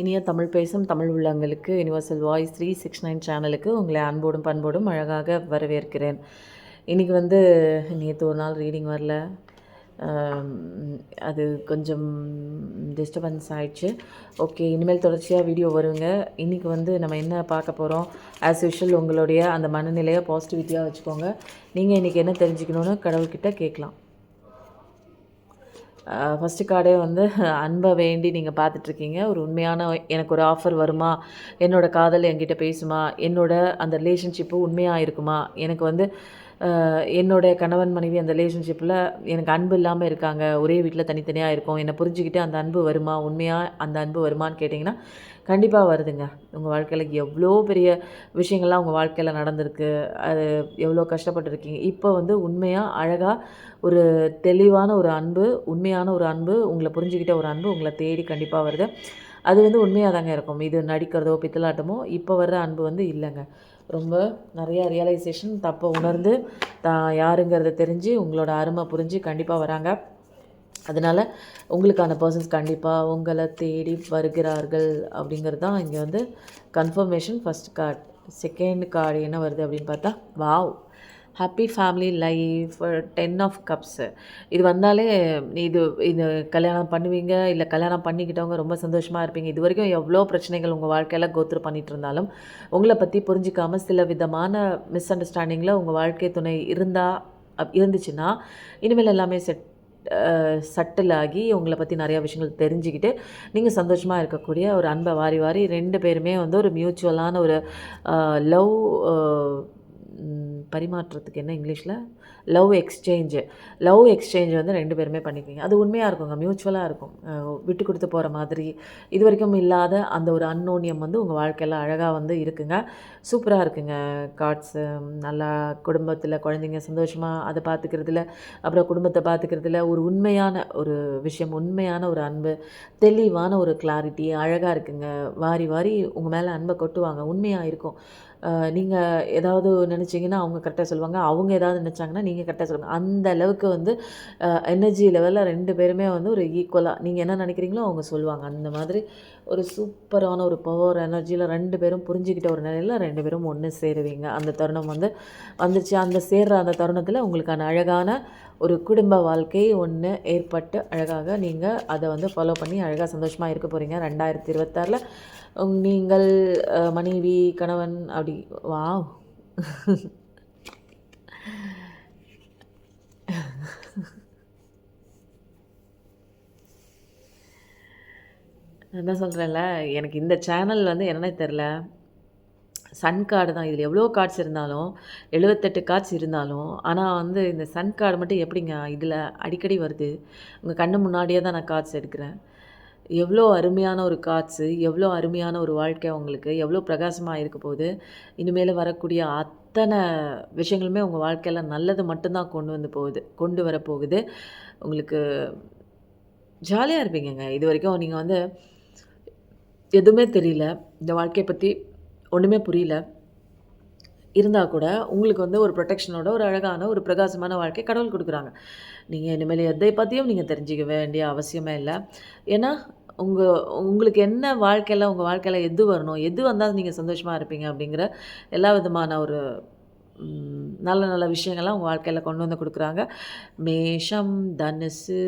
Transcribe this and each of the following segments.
இனிய தமிழ் பேசும் தமிழ் உள்ளங்களுக்கு யுனிவர்சல் வாய்ஸ் 369 சேனலுக்கு உங்களை அன்போடும் பண்போடும் அழகாக வரவேற்கிறேன். இன்றைக்கி நேற்று ஒரு நாள் ரீடிங் வரல. அது கொஞ்சம் டிஸ்டர்பன்ஸ் ஆயிடுச்சு. ஓகே, இனிமேல் தொடர்ச்சியாக வீடியோ வருங்க. இன்றைக்கி நம்ம என்ன பார்க்க போகிறோம், ஆஸ் யூஷுவல் உங்களுடைய அந்த மனநிலையை பாசிட்டிவிட்டியாக வச்சுக்கோங்க. நீங்கள் இன்றைக்கி என்ன தெரிஞ்சுக்கணுன்னு கடவுள்கிட்ட கேட்கலாம். ஃபஸ்ட்டு கார்டே அன்பை வேண்டி நீங்கள் பார்த்துட்ருக்கீங்க. ஒரு உண்மையான எனக்கு ஒரு ஆஃபர் வருமா, என்னோடய காதல் என்கிட்ட பேசுமா, அந்த ரிலேஷன்ஷிப்பு உண்மையாக இருக்குமா, எனக்கு என்னோடய கணவன் மனைவி அந்த ரிலேஷன்ஷிப்பில் எனக்கு அன்பு இல்லாமல் இருக்காங்க, ஒரே வீட்டில் தனித்தனியாக இருக்கும், என்னை புரிஞ்சுக்கிட்டு அந்த அன்பு வருமா, உண்மையாக அந்த அன்பு வருமானு கேட்டிங்கன்னா கண்டிப்பாக வருதுங்க. உங்கள் வாழ்க்கையில் எவ்வளோ பெரிய விஷயங்கள்லாம் உங்கள் வாழ்க்கையில் நடந்திருக்கு, அது எவ்வளோ கஷ்டப்பட்டுருக்கீங்க. இப்போ உண்மையாக அழகாக ஒரு தெளிவான ஒரு அன்பு, உண்மையான ஒரு அன்பு, உங்களை புரிஞ்சுக்கிட்ட ஒரு அன்பு உங்களை தேடி கண்டிப்பாக வருது. அது உண்மையாக தாங்க இருக்கும். இது நடிக்கிறதோ பித்தலாட்டமோ இப்போ வர்ற அன்பு இல்லைங்க. ரொம்ப நிறையா ரியலைசேஷன், தப்பை உணர்ந்து தான் யாருங்கிறத தெரிஞ்சு உங்களோட அருமை புரிஞ்சு கண்டிப்பாக வராங்க. அதனால் உங்களுக்கான பர்சன்ஸ் கண்டிப்பாக உங்களை தேடி வருகிறார்கள் அப்படிங்கிறது தான் இங்கே confirmation. First card. Second card என்ன வருது அப்படின்னு பார்த்தா, wow, happy family life, 10 of cups. இது வந்தாலே இது இது கல்யாணம் பண்ணுவீங்க, இல்லை கல்யாணம் பண்ணிக்கிட்டவங்க ரொம்ப சந்தோஷமாக இருப்பீங்க. இது வரைக்கும் எவ்வளோ பிரச்சனைகள் உங்கள் வாழ்க்கையில் கோத்ரூ பண்ணிகிட்டு இருந்தாலும் உங்களை பற்றி புரிஞ்சிக்காமல் சில விதமான மிஸ் அண்டர்ஸ்டாண்டிங்கில் உங்கள் வாழ்க்கை துணை இருந்துச்சுன்னா இனிமேல் எல்லாமே சட்டில் ஆகி உங்களை பற்றி நிறையா விஷயங்கள் தெரிஞ்சுக்கிட்டு நீங்கள் சந்தோஷமாக இருக்கக்கூடிய ஒரு அன்பை வாரி வாரி 2 பேருமே ஒரு மியூச்சுவலான ஒரு லவ் பரிமாற்றத்துக்கு என்ன இங்கிலீஷில், லவ் எக்ஸ்சேஞ்சு 2 பேருமே பண்ணிக்குவீங்க. அது உண்மையாக இருக்குங்க, மியூச்சுவலாக இருக்கும். விட்டு கொடுத்து போகிற மாதிரி இது வரைக்கும் இல்லாத அந்த ஒரு அன்னோன்யம் உங்கள் வாழ்க்கையில் அழகாக இருக்குங்க. சூப்பராக இருக்குங்க. கார்ட்ஸு நல்லா குடும்பத்தில் குழந்தைங்க சந்தோஷமாக அதை பார்த்துக்கிறதுல, அப்புறம் குடும்பத்தை பார்த்துக்கிறதுல ஒரு உண்மையான ஒரு விஷயம், உண்மையான ஒரு அன்பு, தெளிவான ஒரு கிளாரிட்டி அழகாக இருக்குங்க. வாரி வாரி உங்கள் மேலே அன்பை கொட்டுவாங்க. உண்மையாக இருக்கும். நீங்கள் ஏதாவது நினச்சிங்கன்னா அவங்க கரெக்டாக சொல்லுவாங்க, அவங்க ஏதாவது நினச்சாங்கன்னா நீங்கள் கரெக்டாக சொல்லுவாங்க. அந்த அளவுக்கு எனர்ஜி லெவலில் 2 பேருமே ஒரு ஈக்குவலாக நீங்கள் என்ன நினைக்கிறீங்களோ அவங்க சொல்லுவாங்க. அந்த மாதிரி ஒரு சூப்பரான ஒரு பவர் எனர்ஜியில் 2 பேரும் புரிஞ்சுக்கிட்ட ஒரு நிலையில் 2 பேரும் ஒன்று சேருவீங்க. அந்த தருணம் வந்துருச்சு. அந்த சேர்ற அந்த தருணத்தில் உங்களுக்கான அழகான ஒரு குடும்ப வாழ்க்கை ஒன்று ஏற்பட்டு அழகாக நீங்கள் அதை ஃபாலோ பண்ணி அழகாக சந்தோஷமாக இருக்க போகிறீங்க. 2026 நீங்கள் மனைவி கணவன் அப்படி. வாவ், என்ன சொல்கிறேன்ல, எனக்கு இந்த சேனல் என்னன்னே தெரில, சன் கார்டு தான். இதில் எவ்வளோ கார்ட்ஸ் இருந்தாலும் 78 கார்ட்ஸ் இருந்தாலும், ஆனால் இந்த சன் கார்டு மட்டும் எப்படிங்க இதில் அடிக்கடி வருது. உங்கள் கண்ணு முன்னாடியே தான் நான் கார்ட்ஸ் எடுக்கிறேன். எவ்வளோ அருமையான ஒரு காட்ஸு, எவ்வளோ அருமையான ஒரு வாழ்க்கை உங்களுக்கு, எவ்வளோ பிரகாசமாக இருக்க போகுது. இனிமேல் வரக்கூடிய அத்தனை விஷயங்களுமே உங்கள் வாழ்க்கையில் நல்லது மட்டும்தான் கொண்டு வரப்போகுது. உங்களுக்கு ஜாலியாக இருப்பீங்கங்க. இது வரைக்கும் நீங்கள் எதுவுமே தெரியல, இந்த வாழ்க்கையை பற்றி ஒன்றுமே புரியல, இருந்தால் கூட உங்களுக்கு ஒரு ப்ரொடெக்ஷனோட ஒரு அழகான ஒரு பிரகாசமான வாழ்க்கை கடவுள் கொடுக்குறாங்க. நீங்கள் இனிமேல் எதை பற்றியும் நீங்கள் தெரிஞ்சிக்க வேண்டிய அவசியமே இல்லை. ஏன்னா உங்களுக்கு என்ன வாழ்க்கையில் உங்கள் வாழ்க்கையில் எது வரணும், எது வந்தால் நீங்கள் சந்தோஷமாக இருப்பீங்க அப்படிங்கிற எல்லா விதமான ஒரு நல்ல நல்ல விஷயங்கள்லாம் உங்கள் வாழ்க்கையில் கொண்டு கொடுக்குறாங்க. மேஷம், தனுசு,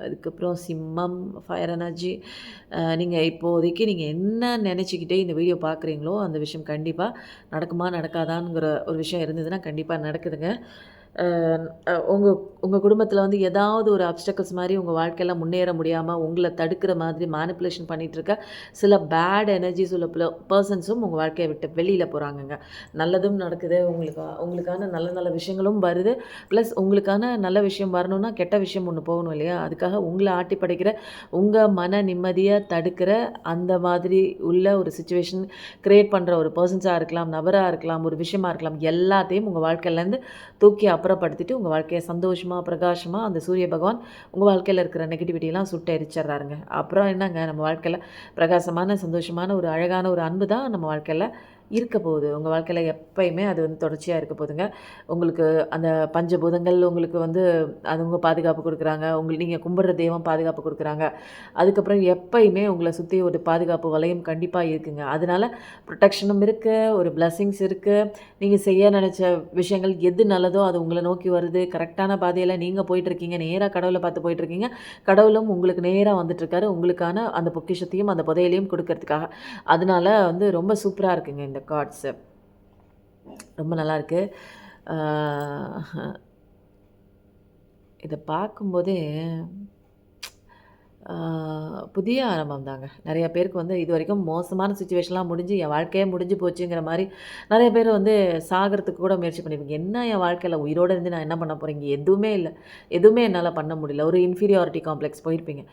அதுக்கப்புறம் சிம்மம், ஃபயர் எனர்ஜி. நீங்கள் இப்போதைக்கு நீங்கள் என்ன நினச்சிக்கிட்டே இந்த வீடியோ பார்க்குறீங்களோ அந்த விஷயம் கண்டிப்பாக நடக்குமா நடக்காதாங்கிற ஒரு விஷயம் இருந்ததுன்னா கண்டிப்பாக நடக்குதுங்க. உங்கள் குடும்பத்தில் ஏதாவது ஒரு அப்டக்கிள்ஸ் மாதிரி உங்கள் வாழ்க்கையில் முன்னேற முடியாமல் உங்களை தடுக்கிற மாதிரி மேனிப்புலேஷன் பண்ணிகிட்ருக்க சில பேட் எனர்ஜிஸ் உள்ள பர்சன்ஸும் உங்கள் வாழ்க்கையை விட்டு வெளியில் போகிறாங்கங்க. நல்லதும் நடக்குது, உங்களுக்கான நல்ல நல்ல விஷயங்களும் வருது. ப்ளஸ் உங்களுக்கான நல்ல விஷயம் வரணும்னா கெட்ட விஷயம் ஒன்று போகணும் இல்லையா? அதுக்காக உங்களை ஆட்டி படைக்கிற, உங்கள் மன நிம்மதியை தடுக்கிற அந்த மாதிரி உள்ள ஒரு சுச்சுவேஷன் க்ரியேட் பண்ணுற ஒரு பர்சன்ஸாக இருக்கலாம், நபராக இருக்கலாம், ஒரு விஷயமா இருக்கலாம், எல்லாத்தையும் உங்கள் வாழ்க்கையிலேருந்து தூக்கி அப்புறப்படுத்திட்டு உங்கள் வாழ்க்கையை சந்தோஷமாக பிரகாசமாக அந்த சூரிய பகவான் உங்கள் வாழ்க்கையில் இருக்கிற நெகட்டிவிட்டியெல்லாம் சுட்டு எரிச்சிட்றாருங்க. அப்புறம் என்னங்க, நம்ம வாழ்க்கையில் பிரகாசமான சந்தோஷமான ஒரு அழகான ஒரு அன்பு தான் நம்ம வாழ்க்கையில் இருக்க போகுது. உங்கள் வாழ்க்கையில் எப்பயுமே அது வந்து தொடர்ச்சியாக இருக்க போகுதுங்க. உங்களுக்கு அந்த பஞ்சபூதங்கள் உங்களுக்கு வந்து அதுங்க பாதுகாப்பு கொடுக்குறாங்க. நீங்கள் கும்பிட்ற தெய்வம் பாதுகாப்பு கொடுக்குறாங்க. அதுக்கப்புறம் எப்பயுமே உங்களை சுற்றி ஒரு பாதுகாப்பு வளையம் கண்டிப்பாக இருக்குங்க. அதனால ப்ரொடெக்ஷனும் இருக்குது, ஒரு பிளெஸ்ஸிங்ஸ் இருக்குது. நீங்கள் செய்ய நினச்ச விஷயங்கள் எது நல்லதோ அது உங்களை நோக்கி வருது. கரெக்டான பாதையில் நீங்கள் போயிட்டுருக்கீங்க. நேராக கடவுளை பார்த்து போயிட்டுருக்கீங்க. கடவுளும் உங்களுக்கு நேராக வந்துட்டுருக்காரு. உங்களுக்கான அந்த பொக்கிஷத்தையும் அந்த புதையலையும் கொடுக்கறதுக்காக. அதனால வந்து ரொம்ப சூப்பராக இருக்குங்க இந்த கார்ட்ஸு. ரொம்ப நல்லாயிருக்கு. இதை பார்க்கும்போதே புதிய ஆரம்பம் தாங்க. நிறைய பேருக்கு வந்து இது வரைக்கும் மோசமான சிச்சுவேஷன்லாம் முடிஞ்சு என் வாழ்க்கையே முடிஞ்சு போச்சுங்கிற மாதிரி நிறைய பேர் வந்து சாகிறதுக்கு கூட முயற்சி பண்ணியிருப்பீங்க. என்ன என் வாழ்க்கையில் உயிரோடு இருந்து நான் என்ன பண்ண போகிறேன், இங்கே எதுவுமே இல்லை, எதுவுமே என்னால் பண்ண முடியல, ஒரு இன்ஃபீரியாரிட்டி காம்ப்ளெக்ஸ் போயிருப்பீங்க.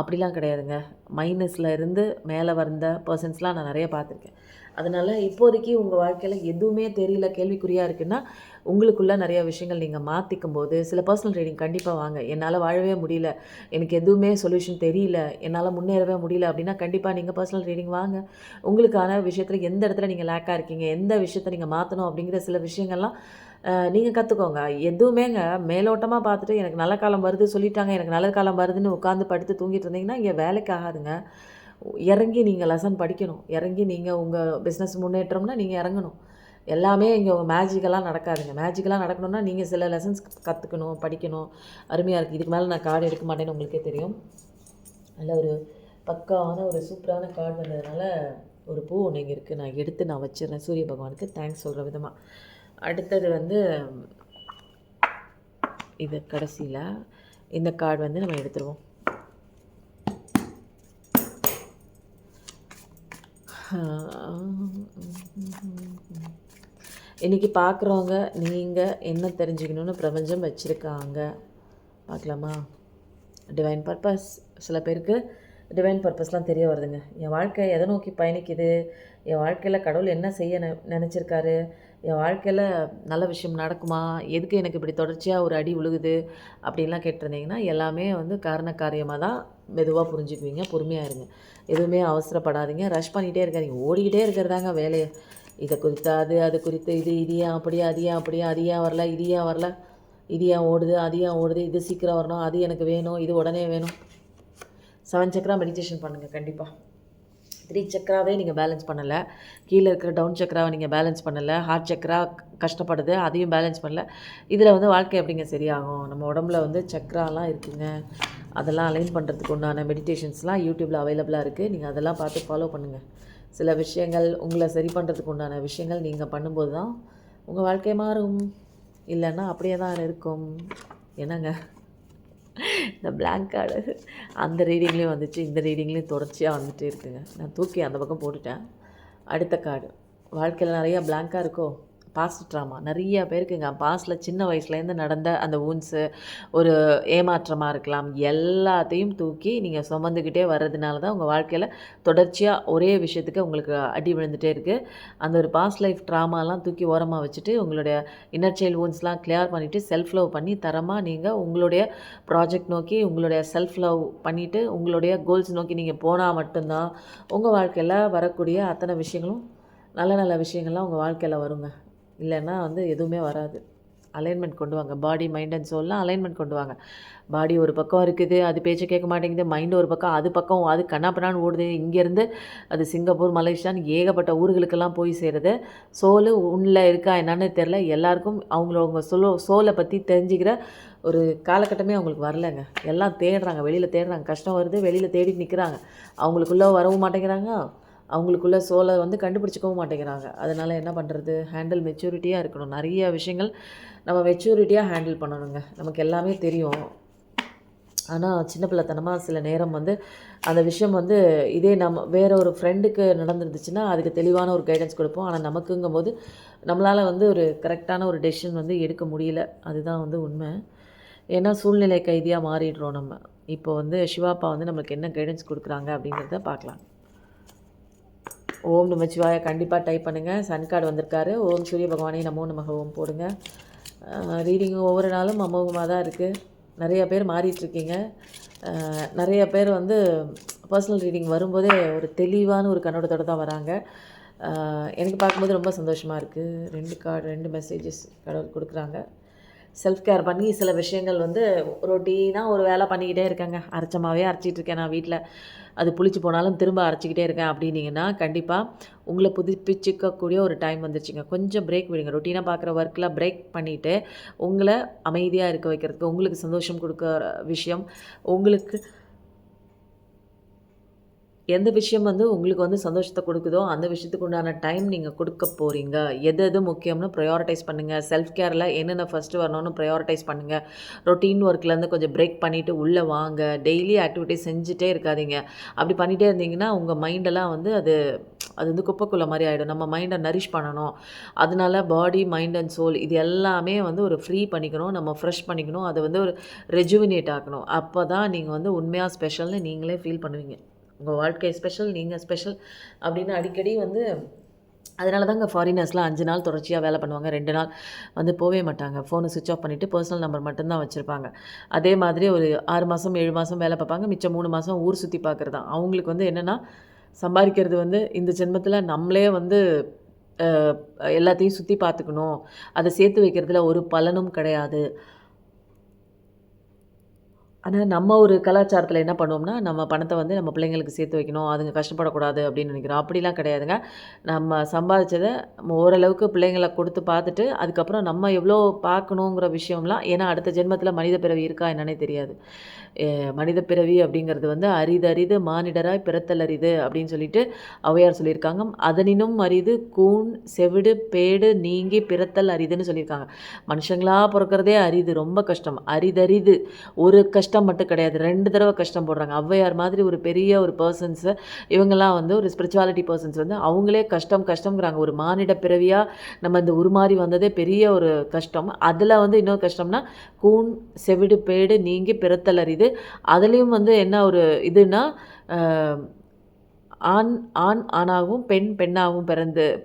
அப்படிலாம் கிடையாதுங்க. மைனஸில் இருந்து மேலே வந்த பர்சன்ஸ்லாம் நான் நிறைய பார்த்துருக்கேன். அதனால் இப்போதைக்கு உங்கள் வாழ்க்கையில் எதுவுமே தெரியல, கேள்விக்குறியாக இருக்குன்னா உங்களுக்குள்ளே நிறைய விஷயங்கள் நீங்கள் மாற்றிக்கும் போது சில பர்சனல் ரீடிங் கண்டிப்பாக வாங்க. என்னால் வாழவே முடியல, எனக்கு எதுவுமே சொல்யூஷன் தெரியல, என்னால் முன்னேறவே முடியல அப்படின்னா கண்டிப்பாக நீங்கள் பர்சனல் ரீடிங் வாங்க. உங்களுக்கான விஷயத்தில் எந்த இடத்துல நீங்கள் லேக்காக இருக்கீங்க, எந்த விஷயத்தை நீங்கள் மாற்றணும் அப்படிங்கிற சில விஷயங்கள்லாம் நீங்கள் கற்றுக்கோங்க. எதுவுமேங்க மேலோட்டமாக பார்த்துட்டு எனக்கு நல்ல காலம் வருது சொல்லிட்டாங்க, எனக்கு நல்ல காலம் வருதுன்னு உட்காந்து படுத்து தூங்கிட்டு இருந்தீங்கன்னா இங்கே வேலைக்கு ஆகாதுங்க. இறங்கி நீங்கள் லெசன் படிக்கணும். இறங்கி நீங்கள் உங்கள் பிஸ்னஸ் முன்னேற்றம்னா நீங்கள் இறங்கணும். எல்லாமே இங்கே மேஜிக்கெல்லாம் நடக்காதுங்க. மேஜிக்கெல்லாம் நடக்கணும்னா நீங்கள் சில லெசன்ஸ் கற்றுக்கணும், படிக்கணும். அருமையாக இருக்குது. இதுக்கு மேலே நான் கார்டு எடுக்க மாட்டேன்னு உங்களுக்கே தெரியும். நல்ல ஒரு பக்காவான ஒரு சூப்பரான கார்டு வந்ததுனால ஒரு பூ ஒன்று இங்கே இருக்குது, நான் எடுத்து நான் வச்சிடுறேன். சூரிய பகவானுக்கு தேங்க்ஸ் சொல்கிற விதமாக. அடுத்தது வந்து இது கடைசியில் இந்த கார்டு வந்து நம்ம எடுத்துருவோம். இன்றைக்கி பார்க்குறவங்க நீங்கள் என்ன தெரிஞ்சுக்கணுன்னு பிரபஞ்சம் வச்சுருக்காங்க பார்க்கலாமா? Divine purpose. சில பேருக்கு டிவைன் பர்பஸ்லாம் தெரிய வருதுங்க. என் வாழ்க்கை எதை நோக்கி பயணிக்குது, என் வாழ்க்கையில் கடவுள் என்ன செய்ய நினச்சிருக்காரு, என் வாழ்க்கையில் நல்ல விஷயம் நடக்குமா, எதுக்கு எனக்கு இப்படி தொடர்ச்சியாக ஒரு அடி விழுகுது அப்படின்லாம் கேட்டிருந்தீங்கன்னா எல்லாமே வந்து காரண காரியமாக தான் மெதுவாக புரிஞ்சுக்குவீங்க. பொறுமையாக இருங்க, எதுவுமே அவசரப்படாதீங்க, ரஷ் பண்ணிகிட்டே இருக்காதீங்க. ஓடிக்கிட்டே இருக்கிறதாங்க வேலையை. இதை குறித்து அது குறித்து இது ஏன் அப்படியே, அது ஏன் அப்படியே, அது ஏன் வரல, இது ஏன் வரல, இது ஏன் ஓடுது, அது ஏன் ஓடுது, இது சீக்கிரம் வரணும், அது எனக்கு வேணும், இது உடனே வேணும். 7 சக்கரா மெடிடேஷன் பண்ணுங்கள் கண்டிப்பாக. 3 சக்கராவே நீங்கள் பேலன்ஸ் பண்ணலை, கீழே இருக்கிற டவுன் சக்கராவை நீங்கள் பேலன்ஸ் பண்ணலை, ஹார்ட் சக்கரா கஷ்டப்படுது அதையும் பேலன்ஸ் பண்ணல. இதில் வந்து வாழ்க்கை எப்படிங்க சரியாகும்? நம்ம உடம்புல வந்து சக்கராலாம் இருக்குங்க. அதெல்லாம் அலைன் பண்ணுறதுக்கு உண்டான மெடிடேஷன்ஸ்லாம் யூடியூப்பில் அவைலபிளாக இருக்குது. நீங்கள் அதெல்லாம் பார்த்து ஃபாலோ பண்ணுங்கள். சில விஷயங்கள் உங்களை சரி பண்ணுறதுக்கு உண்டான விஷயங்கள் நீங்கள் பண்ணும்போது தான் உங்கள் வாழ்க்கை மாறும். இல்லைன்னா அப்படியே தான் இருக்கும். என்னங்க இந்த பிளாங்க் கார்டு அந்த ரீடிங்லேயும் வந்துச்சு, இந்த ரீடிங்லேயும் தொடர்ச்சியாக வந்துகிட்டே இருக்குங்க. நான் தூக்கி அந்த பக்கம் போட்டுட்டேன். அடுத்த கார்டு. வாழ்க்கையில் நிறையா பிளாங்காக இருக்கோ? பாஸ்ட் ட்ராமா நிறைய பேருக்குங்க. பாஸ்ட்டில் சின்ன வயசுலேருந்து நடந்த அந்த ஊன்ஸு, ஒரு ஏமாற்றமாக இருக்கலாம், எல்லாத்தையும் தூக்கி நீங்கள் சுமந்துக்கிட்டே வர்றதுனால தான் உங்கள் வாழ்க்கையில் தொடர்ச்சியாக ஒரே விஷயத்துக்கு உங்களுக்கு அடி விழுந்துகிட்டே இருக்குது. அந்த ஒரு பாஸ்ட் லைஃப் ட்ராமாலாம் தூக்கி ஓரமாக வச்சுட்டு உங்களுடைய இன்னர் சைல்டு ஊன்ஸ்லாம் கிளியர் பண்ணிவிட்டு செல்ஃப் லவ் பண்ணி தரமாக நீங்கள் உங்களுடைய ப்ராஜெக்ட் நோக்கி உங்களுடைய செல்ஃப் லவ் பண்ணிவிட்டு உங்களுடைய கோல்ஸ் நோக்கி நீங்கள் போனால் மட்டும்தான் உங்கள் வாழ்க்கையில் வரக்கூடிய அத்தனை விஷயங்களும் நல்ல நல்ல விஷயங்கள்லாம் உங்கள் வாழ்க்கையில் வருங்க. இல்லைன்னா வந்து எதுவுமே வராது. அலைன்மெண்ட் கொண்டு வாங்க. பாடி, மைண்ட் அண்ட் சோல்லாம் அலைன்மெண்ட் கொண்டு வாங்க. பாடி ஒரு பக்கம் இருக்குது, அது பேச்சை கேட்க மாட்டேங்குது. மைண்டு ஒரு பக்கம், அது கண்ணாப்பண்ணான்னு ஓடுது. இங்கேருந்து அது சிங்கப்பூர், மலேசியான்னு ஏகப்பட்ட ஊர்களுக்கெல்லாம் போய் சேருது. சோலு உள்ள இருக்கா என்னன்னு தெரில. எல்லாருக்கும் அவங்களவங்க சோலை பற்றி தெரிஞ்சுக்கிற ஒரு காலகட்டமே அவங்களுக்கு வரலைங்க. எல்லாம் தேடுறாங்க, வெளியில் தேடுறாங்க. கஷ்டம் வருது, வெளியில் தேடிட்டு நிற்கிறாங்க. அவங்களுக்குள்ளே வரவும் மாட்டேங்கிறாங்க, அவங்களுக்குள்ள சோலை வந்து கண்டுபிடிச்சிக்கவும் மாட்டேங்கிறாங்க. அதனால் என்ன பண்ணுறது? ஹேண்டில் மெச்சூரிட்டியாக இருக்கணும். நிறைய விஷயங்கள் நம்ம மெச்சூரிட்டியாக ஹேண்டில் பண்ணணுங்க. நமக்கு எல்லாமே தெரியும். ஆனால் சின்ன பிள்ளைத்தனமாக சில நேரம் வந்து அந்த விஷயம் வந்து இதே நம்ம வேறு ஒரு ஃப்ரெண்டுக்கு நடந்துருந்துச்சுன்னா அதுக்கு தெளிவான ஒரு கைடன்ஸ் கொடுப்போம். ஆனால் நமக்குங்கும் போது நம்மளால் வந்து ஒரு கரெக்டான ஒரு டெசிஷன் வந்து எடுக்க முடியல. அதுதான் வந்து உண்மை. ஏன்னா சூழ்நிலை கைதியாக மாறிடுறோம் நம்ம. இப்போ வந்து சிவாப்பா வந்து நம்மளுக்கு என்ன கைடன்ஸ் கொடுக்குறாங்க அப்படிங்கிறத பார்க்கலாம். ஓம் நமச்சிவாய கண்டிப்பாக டைப் பண்ணுங்கள். சன் கார்டு வந்திருக்காரு. ஓம் சூரிய பகவானே நமோ நமக ஓம் போடுங்க. ரீடிங் ஒவ்வொரு நாளும் அமோகமாக தான் இருக்குது. நிறைய பேர் மாறிட்டுருக்கீங்க. நிறைய பேர் வந்து பர்சனல் ரீடிங் வரும்போதே ஒரு தெளிவான ஒரு கண்ணோட்டத்தோடு தான் வராங்க. எனக்கு பார்க்கும்போது ரொம்ப சந்தோஷமாக இருக்குது. 2 கார்டு 2 மெசேஜஸ் கடவுள் குடுக்குறாங்க. செல்ஃப் கேர் பண்ணி சில விஷயங்கள் வந்து ரொட்டீனாக ஒரு வேலை பண்ணிக்கிட்டே இருக்கேங்க. அரைச்ச மாவே அரைச்சிட்டு இருக்கேன் நான் வீட்ல. அது புளிச்சு போனாலும் திரும்ப அரைச்சிக்கிட்டே இருக்கேன் அப்படின்னீங்கன்னா, கண்டிப்பாக உங்கள புதுப்பிச்சுக்கக்கூடிய ஒரு டைம் வந்துருச்சுங்க. கொஞ்சம் பிரேக் விடுங்க. ரொட்டீனா பார்க்குற ஒர்க்ல பிரேக் பண்ணிவிட்டு, உங்கள அமைதியா இருக்க வைக்கிறதுக்கு, உங்களுக்கு சந்தோஷம் குடுக்குற விஷயம், உங்களுக்கு எந்த விஷயம் வந்து உங்களுக்கு வந்து சந்தோஷத்த குடுக்குதோ, அந்த விஷயத்துக்கு உண்டான டைம் நீங்க குடுக்க போறீங்க. எது எது முக்கியம்னு ப்ரையாரிடைஸ் பண்ணுங்க. செல்ஃப் கேர்ல என்னென்ன ஃபர்ஸ்ட்டு வரணும்னு ப்ரையாரிடைஸ் பண்ணுங்க. ரொட்டீன் ஒர்க்லேருந்து கொஞ்சம் பிரேக் பண்ணிட்டு உள்ள வாங்க. டெய்லி ஆக்டிவிட்டீஸ் செஞ்சுட்டே இருக்காதீங்க. அப்படி பண்ணிட்டே இருந்தீங்கன்னா, உங்க மைண்டெல்லாம் வந்து அது அது வந்து குப்பைக்குள்ள மாரி ஆயிடும். நம்ம மைண்ட நரிஷ் பண்ணணும். அதனால பாடி, மைண்ட் அண்ட் சோல் இது எல்லாமே வந்து ஒரு ஃப்ரீ பண்ணிக்கணும். நம்ம ஃப்ரெஷ் பண்ணிக்கணும். அத வந்து ஒரு ரெஜுவினேட் ஆக்கணும். அப்பதான் நீங்க வந்து உண்மையா ஸ்பெஷல்னு நீங்களே ஃபீல் பண்ணுவீங்க. உங்க வாழ்க்கை ஸ்பெஷல், நீங்க ஸ்பெஷல் அப்படின்னு அடிக்கடி வந்து அதனால தாங்க ஃபாரினர்ஸ்லாம் 5 நாள் தொடர்ச்சியா வேலை பண்ணுவாங்க. 2 நாள் வந்து போவே மாட்டாங்க. ஃபோன ஸ்விட்ச் ஆஃப் பண்ணிட்டு பெர்சனல் நம்பர் மட்டும் தான் வச்சிருப்பாங்க. அதே மாதிரி ஒரு 6 மாசம், 7 மாசம் வேலை பார்ப்பாங்க. மிச்சம் 3 மாசம் ஊர் சுத்தி பார்க்குறது தான். அவங்களுக்கு வந்து என்னன்னா, சம்பாரிக்கிறது வந்து இந்த ஜென்மத்தில நம்மளே வந்து அ எல்லாத்தையும் சுத்தி பார்த்துக்கணும். அத சேர்த்து வைக்கிறதுல ஒரு பலனும் கிடையாது. ஆனா, நம்ம ஒரு கலாச்சாரத்தில என்ன பண்ணுவோம்னா, நம்ம பணத்த வந்து நம்ம பிள்ளைங்களுக்கு சேர்த்து வைக்கணும். அதுங்க கஷ்டப்படக்கூடாது அப்படின்னு நினைக்கிறோம். அப்படிலாம் கிடையாதுங்க. நம்ம சம்பாதிச்சத ஓரளவுக்கு பிள்ளைங்கள கொடுத்து பார்த்துட்டு, அதுக்கப்புறம் நம்ம எவ்வளோ பார்க்கணுங்கிற விஷயம்லாம் ஏன்னா அடுத்த ஜென்மத்தில மனித பிறவி இருக்கா என்னன்னே தெரியாது. எ மனித பிறவி அப்படிங்கிறது வந்து அரிதரிது மானிடராய் பிறத்தல் அரிது அப்படின்னு சொல்லிட்டு ஔவையார் சொல்லியிருக்காங்க. அதனினும் அரிது கூன், செவிடு, பேடு நீங்கி பிறத்தல் அரிதுன்னு சொல்லியிருக்காங்க. மனுஷங்களா பொறக்கிறதே அரிது. ரொம்ப கஷ்டம். அரிதரிது. ஒரு கஷ்டம் மட்டும் கிடையாது. 2 தடவ கஷ்டம் போடுறாங்க. ஔவையார் மாதிரி ஒரு பெரிய ஒரு பெர்சன்ஸு இவங்கலாம் வந்து ஒரு ஸ்பிரிச்சுவாலிட்டி பெர்சன்ஸ் வந்து அவங்களே கஷ்டம் கஷ்டம்ங்கிறாங்க. ஒரு மானிட பிறவியா நம்ம இந்த உருமாறி வந்ததே பெரிய ஒரு கஷ்டம். அதில வந்து இன்னொரு கஷ்டம்னா, கூன், செவிடு, பேடு நீங்கி பிறத்தல் அரிது. அதுலயும் வந்து என்ன ஒரு இதுன்னா, அ ஆண் ஆண் ஆணாகவும், பெண் பெண்ணாகவும்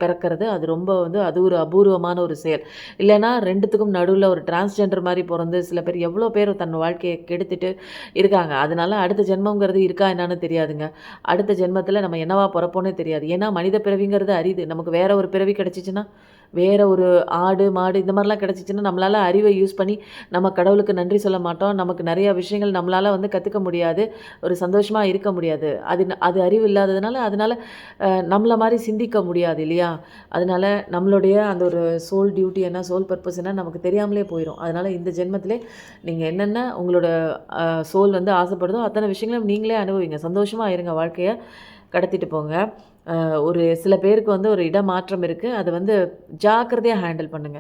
பிறக்கிறது அது ரொம்ப வந்து அது ஒரு அபூர்வமான ஒரு செயல். இல்லன்னா 2த்துக்கும் நடுவுல ஒரு டிரான்ஸ்ஜெண்டர் மாரி பொறந்து சில பேர் எவ்வளோ பேர் தன் வாழ்க்கைய கெடுத்துட்டு இருக்காங்க. அதனால அடுத்த ஜென்மங்கிறது இருக்கா என்னான்னு தெரியாதுங்க. அடுத்த ஜென்மத்தில நம்ம என்னவா பொறப்போன்னே தெரியாது. ஏன்னா மனித பிறவிங்கிறது அரிது. நமக்கு வேற ஒரு பிறவி கிடைச்சுச்சுன்னா, வேற ஒரு ஆடு, மாடு இந்த மாரிலாம் கிடைச்சுச்சுன்னா, நம்மளால அறிவை யூஸ் பண்ணி நம்ம கடவுளுக்கு நன்றி சொல்ல மாட்டோம். நமக்கு நெறைய விஷயங்கள் நம்மளால வந்து கத்துக்க முடியாது. ஒரு சந்தோஷமா இருக்க முடியாது. அது அறிவு இல்லாததுனால, அதனால நம்மள மாரி சிந்திக்க முடியாது இல்லையா? அதனால நம்மளுடைய அந்த ஒரு சோல் டியூட்டி என்ன, சோல் பர்ப்பஸ் என்ன நமக்கு தெரியாமலே போயிரும். அதனால இந்த ஜென்மத்திலே நீங்க என்னென்ன உங்களோட சோல் வந்து ஆசைப்படுதோ, அத்தன விஷயங்களும் நீங்களே அனுபவிங்க. சந்தோஷமா இருங்க. வாழ்க்கைய கடத்திட்டு போங்க. ஒரு சில பேருக்கு வந்து ஒரு இடமாற்றம் இருக்கு. அத வந்து ஜாக்கிரதையா ஹேண்டில் பண்ணுங்க.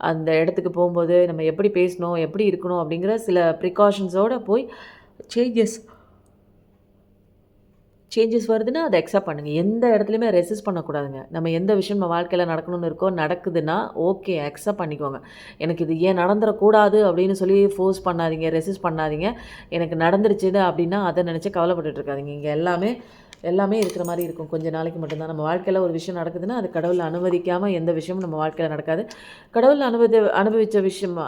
அந்த இடத்துக்கு போம்போது நம்ம எப்படி பேசணும், எப்படி இருக்கணும் அப்படிங்கிற சில ப்ரிகாஷன்ஸோட போய் சேஞ்சஸ் சேஞ்சஸ் வருதுன்னா, அத அக்செப்ட் பண்ணுங்க. எந்த இடத்துலயுமே ரெசிஸ்ட் பண்ணக்கூடாதுங்க. நம்ம எந்த விஷயம் நம்ம வாழ்க்கையில நடக்கணும்னு இருக்கோ, நடக்குதுன்னா, ஓகே அக்செப்ட் பண்ணிக்கோங்க. எனக்கு இது ஏன் நடந்துறக்கூடாது அப்படின்னு சொல்லி ஃபோர்ஸ் பண்ணாதீங்க, ரெசிஸ்ட் பண்ணாதீங்க. எனக்கு நடந்துருச்சுது அப்படின்னா, அத நினச்சு கவலைப்பட்டுட்டு இருக்காதீங்க. இங்க எல்லாமே எல்லாமே இருக்கிற மாரி இருக்கும். கொஞ்ச நாளைக்கு மட்டும் தான். நம்ம வாழ்க்கையில ஒரு விஷயம் நடக்குதுன்னா, அது கடவுள் அனுமதிக்காம எந்த விஷயமும் நம்ம வாழ்க்கையில நடக்காது. கடவுள்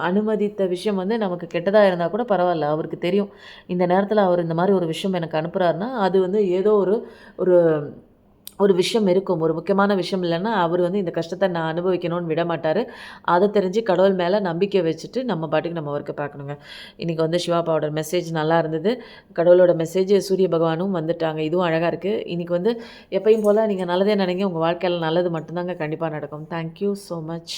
அனுமதித்த விஷயம் வந்து நமக்கு கெட்டதா இருந்தா கூட பரவால்ல. அவருக்கு தெரியும். இந்த நேரத்தில அவர் இந்த மாரி ஒரு விஷயம் எனக்கு அனுப்புறாருன்னா, அது வந்து ஏதோ ஒரு ஒரு ஒரு விஷயம் இருக்கும். ஒரு முக்கியமான விஷயம் இல்லன்னா, அவரு வந்து இந்த கஷ்டத்த நான் அனுபவிக்கணும்னு விடமாட்டாரு. அத தெரிஞ்சு கடவுள் மேல நம்பிக்கை வச்சுட்டு, நம்ம பாட்டுக்கு நம்ம ஒர்க்க பார்க்கணுங்க. இன்னைக்கு வந்து சிவா அப்பாவோட மெசேஜ் நல்லா இருந்தது. கடவுளோட மெசேஜ் சூரிய பகவானும் வந்துட்டாங்க. இதுவும் அழகா இருக்கு. இன்னைக்கு வந்து எப்பயும் போல நீங்க நல்லதே நினைங்க. உங்க வாழ்க்கையில நல்லது மட்டும் தாங்க கண்டிப்பா நடக்கும். Thank you so much.